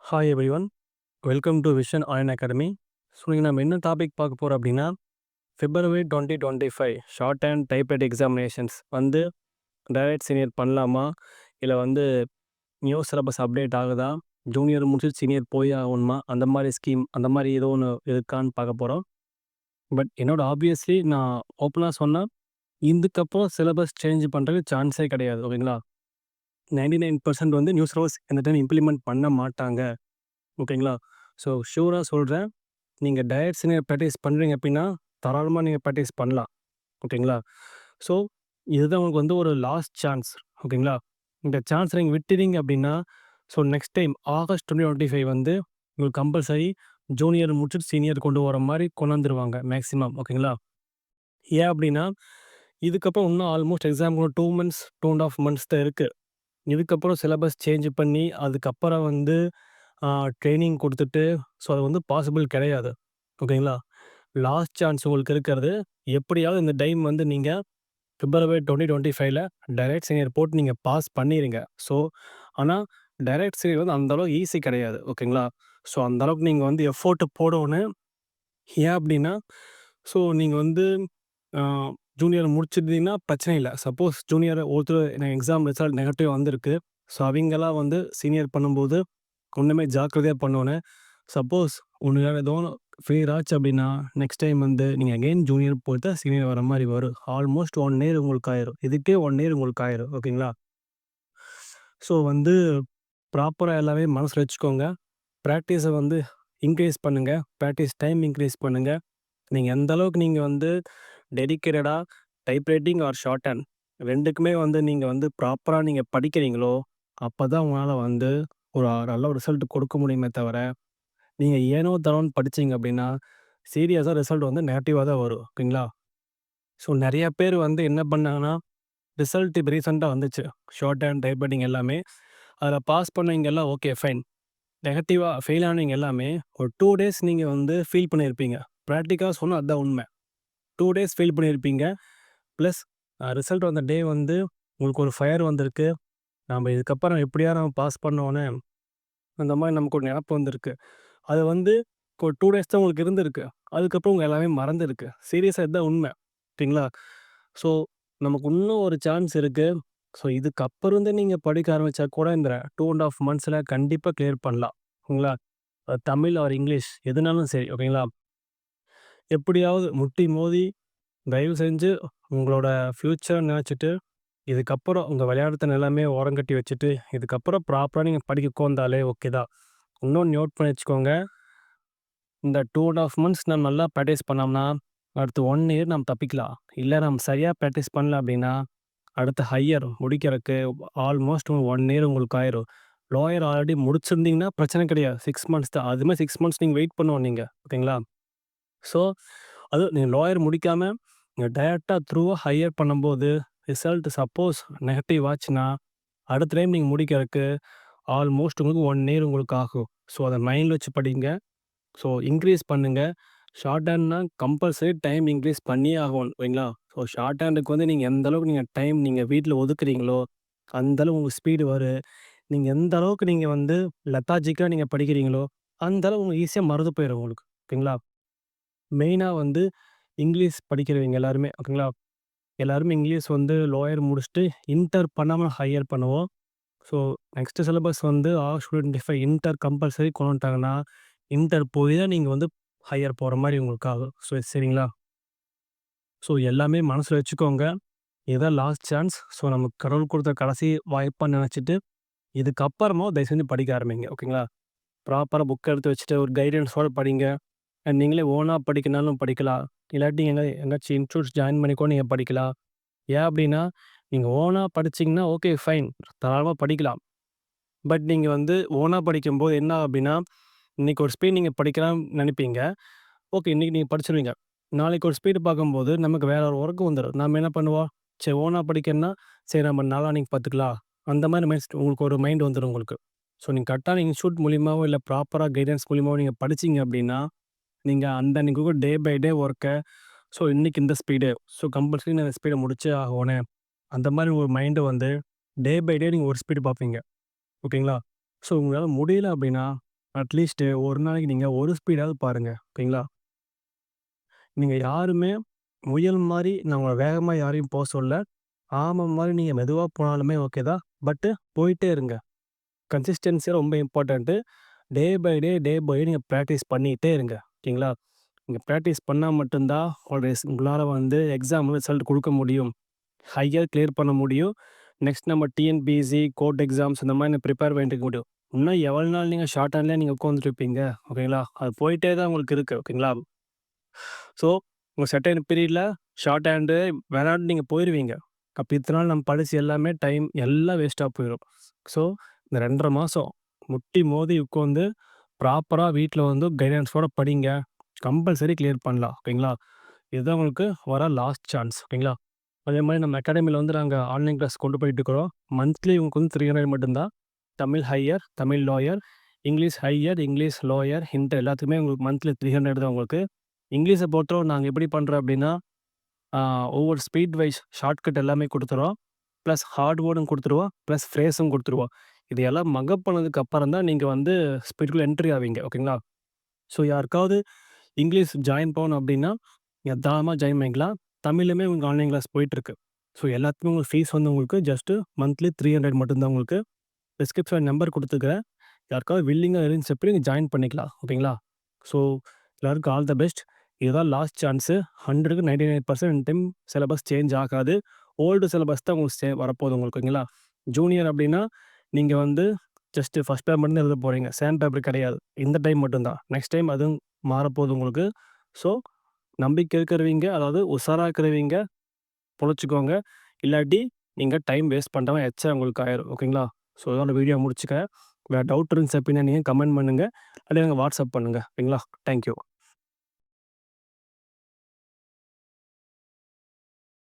Hi everyone, welcome to vision online academy. So இன்றைக்கி நம்ம என்ன டாபிக் பார்க்க போகிறோம் அப்படின்னா, February 2025 short and typewrite examinations வந்து டைரக்ட் சீனியர் பண்ணலாமா, இல்லை வந்து நியூ சிலபஸ் அப்டேட் ஆகுதா, ஜூனியர் முடிச்சு சீனியர் போய் ஆகணுமா, அந்த மாதிரி ஸ்கீம் அந்த மாதிரி ஏதோ ஒன்று இருக்கான்னு பார்க்க போகிறோம். பட் என்னோட ஆப்வியஸ்லி நான் ஓப்பனாக சொன்னால் இதுக்கப்புறம் சிலபஸ் சேஞ்ச் பண்ணுறதுக்கு சான்ஸே கிடையாது. ஓகேங்களா, 99% வந்து நியூ சிலபஸ் எந்த டைம் இம்ப்ளிமெண்ட் பண்ண மாட்டாங்க. ஓகேங்களா, ஸோ ஷூராக சொல்கிறேன், நீங்கள் டயட் சீனியர் ப்ராக்டிஸ் பண்ணுறீங்க அப்படின்னா தாராளமாக நீங்கள் ப்ராக்டிஸ் பண்ணலாம். ஓகேங்களா, ஸோ இதுதான் உங்களுக்கு வந்து ஒரு லாஸ்ட் சான்ஸ். ஓகேங்களா, இந்த சான்ஸ் நீங்கள் விட்டுறீங்க அப்படின்னா, ஸோ நெக்ஸ்ட் டைம் ஆகஸ்ட் 2025 வந்து உங்களுக்கு கம்பல்சரி ஜூனியர் முடிச்சுட்டு சீனியர் கொண்டு வர மாதிரி கொண்டாந்துருவாங்க மேக்ஸிமம். ஓகேங்களா, ஏன் அப்படின்னா இதுக்கப்புறம் இன்னும் ஆல்மோஸ்ட் எக்ஸாம் 2 months 2.5 months தான் இருக்குது. இதுக்கப்புறம் சிலபஸ் சேஞ்ச் பண்ணி அதுக்கப்புறம் வந்து ட்ரைனிங் கொடுத்துட்டு, ஸோ அது வந்து பாசிபிள் கிடையாது. ஓகேங்களா, லாஸ்ட் சான்ஸ் உங்களுக்கு இருக்கிறது, எப்படியாவது இந்த டைம் வந்து நீங்கள் February 2025 டைரக்ட் சீனியர் போட்டு நீங்கள் பாஸ் பண்ணிடுங்க. ஸோ ஆனால் டைரக்ட் சீனியர் வந்து அந்தளவுக்கு ஈஸி கிடையாது. ஓகேங்களா, ஸோ அந்தளவுக்கு நீங்கள் வந்து எஃபோர்ட்டு போடணும். ஏன் அப்படின்னா, ஸோ நீங்கள் வந்து ஜூனியர் முடிச்சிட்டிங்கன்னா பிரச்சனை இல்லை. சப்போஸ் ஜூனியர் ஒருத்தர் எனக்கு எக்ஸாம் ரிசல்ட் நெகட்டிவ் வந்திருக்கு, ஸோ அவங்கெல்லாம் வந்து சீனியர் பண்ணும்போது ஒன்றுமே ஜாக்கிரதையாக பண்ணணும். சப்போஸ் ஒன்று ஏதோ ஃபெயிர் ஆச்சு அப்படின்னா நெக்ஸ்ட் டைம் வந்து நீங்கள் அகெயின் ஜூனியர் போட்டு சீனியர் வர மாதிரி வரும். ஆல்மோஸ்ட் 1 இயர் உங்களுக்கு ஆயிரும். இதுக்கே 1 இயர் உங்களுக்கு ஆயிரும். ஓகேங்களா, ஸோ வந்து ப்ராப்பராக எல்லாமே மனசில் வச்சுக்கோங்க. ப்ராக்டிஸை வந்து இன்க்ரீஸ் பண்ணுங்கள், ப்ராக்டிஸ் டைம் இன்க்ரீஸ் பண்ணுங்கள். நீங்கள் எந்த அளவுக்கு நீங்கள் வந்து டெடிக்கேட்டடாக type writing or short hand ரெண்டுக்குமே வந்து நீங்கள் வந்து ப்ராப்பராக நீங்கள் படிக்கிறீங்களோ, அப்போ தான் உங்களால் வந்து ஒரு நல்ல ஒரு ரிசல்ட் கொடுக்க முடியுமே தவிர, நீங்கள் ஏனோ தானோன்னு படிச்சீங்க அப்படின்னா சீரியஸாக ரிசல்ட் வந்து நெகட்டிவாக தான் வரும். ஓகேங்களா, ஸோ நிறைய பேர் வந்து என்ன பண்ணாங்கன்னா, ரிசல்ட் இப்போ ரீசெண்டாக வந்துச்சு, ஷார்ட் ஹேண்ட் டைப் ரைட்டிங் எல்லாமே. அதில் பாஸ் பண்ணவங்க எல்லாம் ஓகே ஃபைன். நெகட்டிவாக ஃபெயில் ஆனவங்க எல்லாமே ஒரு 2 days நீங்கள் வந்து ஃபீல் பண்ணியிருப்பீங்க. ப்ராக்டிக்கலாக சொன்னால் அதுதான் உண்மை. 2 days ஃபீல் பண்ணியிருப்பீங்க. ப்ளஸ் ரிசல்ட் வந்த டே வந்து உங்களுக்கு ஒரு ஃபயர் வந்திருக்கு. நம்ம இதுக்கப்புறம் எப்படியாவது நம்ம பாஸ் பண்ணோன்னே அந்த மாதிரி நமக்கு ஒரு நினப்பு வந்திருக்கு. அது வந்து ஒரு 2 days தான் உங்களுக்கு இருந்திருக்கு. அதுக்கப்புறம் உங்கள் எல்லாமே மறந்துருக்கு. சீரியஸாக இதுதான் உண்மை. ஓகேங்களா, ஸோ நமக்கு இன்னும் ஒரு சான்ஸ் இருக்குது. ஸோ இதுக்கப்புறம் இருந்து நீங்கள் படிக்க ஆரம்பித்தா கூட இந்த 2.5 months கண்டிப்பாக கிளியர் பண்ணலாம். ஓகேங்களா, தமிழ் ஆர் இங்கிலீஷ் எதுனாலும் சரி. ஓகேங்களா, எப்படியாவது முட்டி மோதி தயவு செஞ்சு உங்களோட ஃப்யூச்சர் நினச்சிட்டு, இதுக்கப்புறம் உங்கள் விளையாட்டுத்தனம் எல்லாமே ஓரங்கட்டி வச்சுட்டு, இதுக்கப்புறம் ப்ராப்பராக நீங்கள் படிக்க உட்காந்தாலே ஓகே தான். இன்னொன்று நோட் பண்ணி வச்சுக்கோங்க, இந்த 2.5 months நம்ம நல்லா ப்ராக்டிஸ் பண்ணோம்னா, அடுத்து 1 year நம்ம தப்பிக்கலாம். இல்லை நம்ம சரியாக ப்ராக்டிஸ் பண்ணல அப்படின்னா, அடுத்து ஹையர் முடிக்கிறதுக்கு ஆல்மோஸ்ட் 1 year உங்களுக்கு ஆயிரும். லோயர் ஆல்ரெடி முடிச்சிருந்தீங்கன்னா பிரச்சனை கிடையாது. 6 months தான். அதுமாதிரி 6 months நீங்கள் வெயிட் பண்ணணும் நீங்கள். ஓகேங்களா, ஸோ அதுவும் நீங்கள் லோயர் முடிக்காமல் நீங்கள் டைரெக்டாக த்ரூவாக ஹையர் பண்ணும்போது ரிசல்ட் சப்போஸ் நெகட்டிவ் ஆச்சுன்னா, அடுத்த டைம் நீங்கள் முடிக்கிறதுக்கு ஆல்மோஸ்ட் உங்களுக்கு 1 year உங்களுக்கு ஆகும். ஸோ அதை மைண்டில் வச்சு படிங்க. ஸோ இன்க்ரீஸ் பண்ணுங்கள். ஷார்ட் ஹேண்ட்னா கம்பல்சரி டைம் இன்க்ரீஸ் பண்ணியே ஆகணும். ஓகேங்களா, ஸோ ஷார்ட் ஹேண்டுக்கு வந்து நீங்கள் எந்த அளவுக்கு நீங்கள் டைம் நீங்கள் வீட்டில் ஒதுக்குறீங்களோ அந்தளவு உங்களுக்கு ஸ்பீடு வரும். நீங்கள் எந்த அளவுக்கு நீங்கள் வந்து லெத்தாஜிக்காக நீங்கள் படிக்கிறீங்களோ அந்தளவு உங்களுக்கு ஈஸியாக மறந்து போயிடும் உங்களுக்கு. ஓகேங்களா, மெயினாக வந்து இங்கிலீஷ் படிக்கிறவங்க எல்லாருமே. ஓகேங்களா, எல்லாருமே இங்கிலீஷ் வந்து லோயர் முடிச்சுட்டு இன்டர் பண்ணாமல் ஹையர் பண்ணுவோம். ஸோ நெக்ஸ்ட்டு சிலபஸ் வந்து ஆகஸ்ட் 25 இன்டர் கம்பல்சரி கொண்டு வந்துட்டாங்கன்னா, இன்டர் போய் தான் நீங்கள் வந்து ஹையர் போகிற மாதிரி உங்களுக்கு ஆகும். ஸோ சரிங்களா, ஸோ எல்லாமே மனசில் வச்சுக்கோங்க. இதுதான் லாஸ்ட் சான்ஸ். ஸோ நமக்கு கடவுள் கொடுத்த கடைசி வாய்ப்பாக நினச்சிட்டு இதுக்கப்புறமா தயவு செஞ்சு படிக்க ஆரம்பிங்க. ஓகேங்களா, ப்ராப்பராக புக் எடுத்து வச்சுட்டு ஒரு கைடன்ஸோடு படிங்க. அண்ட் நீங்களே ஓனாக படிக்கனாலும் படிக்கலாம். இல்லாட்டி எங்கேயாச்சும் இன்ஸ்டியூட்ஸ் ஜாயின் பண்ணி கூட நீங்கள் படிக்கலாம். ஏன் அப்படின்னா, நீங்கள் ஓனாக படிச்சிங்கன்னா ஓகே ஃபைன், தாராளமாக படிக்கலாம். பட் நீங்கள் வந்து ஓனாக படிக்கும்போது என்ன அப்படின்னா, இன்றைக்கி ஒரு ஸ்பீட் நீங்கள் படிக்கலாம்னு நினைப்பீங்க. ஓகே, இன்றைக்கி நீங்கள் படிச்சிருவீங்க. நாளைக்கு ஒரு ஸ்பீடு பார்க்கும்போது நமக்கு வேற ஒரு ஒர்க் வந்துடும். நம்ம என்ன பண்ணுவோம், சரி ஓனாக படிக்கணும்னா சரி நம்ம நாளான்னைக்கு பார்த்துக்கலாம். அந்த மாதிரி உங்களுக்கு ஒரு மைண்ட் வந்துடும் உங்களுக்கு. ஸோ நீங்கள் கரெக்டான இன்ஸ்டியூட் மூலியமாவோ இல்லை ப்ராப்பராக கைடன்ஸ் மூலியமாவோ நீங்கள் படிச்சிங்க அப்படின்னா, நீங்கள் அந்த அன்றைக்கி டே பை டே ஒர்க்கை, ஸோ இன்றைக்கி இந்த ஸ்பீடு, ஸோ கம்பல்சரி நான் இந்த ஸ்பீடை முடிச்சே ஆகணும். அந்த மாதிரி ஒரு மைண்டு வந்து டே பை டே நீங்கள் ஒரு ஸ்பீடு பார்ப்பீங்க. ஓகேங்களா, ஸோ உங்களால் முடியல அப்படின்னா அட்லீஸ்ட்டு ஒரு நாளைக்கு நீங்க ஒரு ஸ்பீடாவது பாருங்க. ஓகேங்களா? நீங்க யாருமே முயல் மாரி நான் உங்கள வேகமா யாரையும் சொல்ல. ஆமை மாரி நீங்க மெதுவா போனாலுமே ஓகே தான். பட்டு போயிட்டே இருங்க. கன்சிஸ்டன்சி ரொம்ப இம்பார்ட்டன்ட்டு. டே பை டே நீங்க பிராக்டிஸ் பண்ணிட்டே இருங்க. ஓகேங்களா? நீங்க பிராக்டிஸ் பண்ணா மட்டும் தான் உங்களால எக்ஸாம் ரிசல்ட் குடுக்க முடியும். ஹையர் கிளியர் பண்ண முடியும். நெக்ஸ்ட் நம்ம டிஎன்பிஎஸ்சி, கோர்ட் எக்ஸாம்ஸ் இந்த மாரி ப்ரிப்பேர் பண்ணிட்டு இருக்க முடியும். இன்னும் எவ்வளோ நாள் நீங்க ஷார்ட் ஹேண்ட்லயே நீங்க உட்காந்துட்டு இருப்பீங்க. ஓகேங்களா? அது போயிட்டே தான் உங்களுக்கு இருக்கு. ஓகேங்களா? ஸோ, உங்க செர்டைன் பீரியட்ல ஷார்ட் ஹேண்டு வேணான்ட்டு நீங்க போயிருவீங்க. அப்ப இத்தன நாள் நம்ம படிச்ச எல்லாமே டைம் எல்லாம் வேஸ்ட்டா போயிரும். ஸோ, இந்த 2 1/2 மாசம் முட்டி மோதி உட்காந்து ப்ராப்பரா வீட்ல கைடன்ஸோட படிங்க. கம்பல்சரி கிளியர் பண்ணலாம். ஓகேங்களா? இதுதான் உங்களுக்கு வர லாஸ்ட் சான்ஸ். ஓகேங்களா? அதே மாரி நம்ம அகாடமில நாங்க ஆன்லைன் கிளாஸ் கொண்டு போயிட்டு இருக்கிறோம். மந்த்லி உங்களுக்கு 300 மட்டும் தான். Tamil higher, Tamil lower, English higher, English lower, inter எல்லாத்துக்குமே உங்களுக்கு மந்த்லி 300 தான் உங்களுக்கு. இங்கிலீஷ பொறுத்தவரை நாங்க எப்படி பண்றோம் அப்படின்னா, ஆ ஒவ்வொரு ஸ்பீட் வைஸ் ஷார்ட்கட் எல்லாமே குடுத்துருவோம். ப்ளஸ் ஹார்ட் வேர்டும் குடுத்துருவோம். ப்ளஸ் ஃப்ரேஸும் குடுத்துருவோம். இது எல்லாம் மக்கப் பண்ணதுக்கு அப்புறம் தான் நீங்க ஸ்பீட்குள்ள என்ட்ரி ஆவீங்க. ஓகேங்களா? ஸோ யாருக்காவது இங்கிலீஷ் ஜாயின் பண்ணணும் அப்படின்னா, நீங்க தாராளமா ஜாயின் பண்ணிக்கலாம். தமிழ்லயுமே உங்களுக்கு ஆன்லைன் கிளாஸ் போயிட்டுருக்கு. ஸோ எல்லாத்துக்குமே உங்களுக்கு ஃபீஸ் உங்களுக்கு ஜஸ்ட்டு மந்த்லி 300 மட்டும் தான் உங்களுக்கு. டிஸ்கிரிப்ஷன் நம்பர் குடுத்துருக்கிறேன். யாருக்காவது வில்லிங்கா இருந்துச்சு அப்படி நீங்க ஜாயின் பண்ணிக்கலாம். ஓகேங்களா? ஸோ எல்லாருக்கும் ஆல் த பெஸ்ட். இதுதான் லாஸ்ட் சான்ஸு. 100க்கு 99% இந்த டைம் சிலபஸ் சேஞ்ச் ஆகாது. ஓல்டு சிலபஸ் தான் உங்களுக்கு வரப்போகுது உங்களுக்கு. ஓகேங்களா? ஜூனியர் அப்படின்னா, நீங்க ஜஸ்ட்டு ஃபர்ஸ்ட் பேப்பர் மட்டும் தான் எழுத போறீங்க. செகண்ட் பேப்பர் கிடையாது. இந்த டைம் மட்டும் தான். நெக்ஸ்ட் டைம் அதுவும் மாறப்போகுது உங்களுக்கு. ஸோ நம்பிக்கை இருக்கிறவங்க, அதாவது உஷாரா இருக்கிறவங்க பொழச்சுக்கோங்க. இல்லாட்டி நீங்க டைம் வேஸ்ட் பண்ற மாரி எச்சா உங்களுக்கு ஆயிரும். ஓகேங்களா? ஸோ இதோட வீடியோ முடிச்சுக்கிறேன். வேற டவுட் இருந்துச்சு அப்படின்னா நீங்க கமெண்ட் பண்ணுங்க. அல்லது எனக்கு வாட்ஸ்அப் பண்ணுங்க. ஓகேங்களா? Thank you.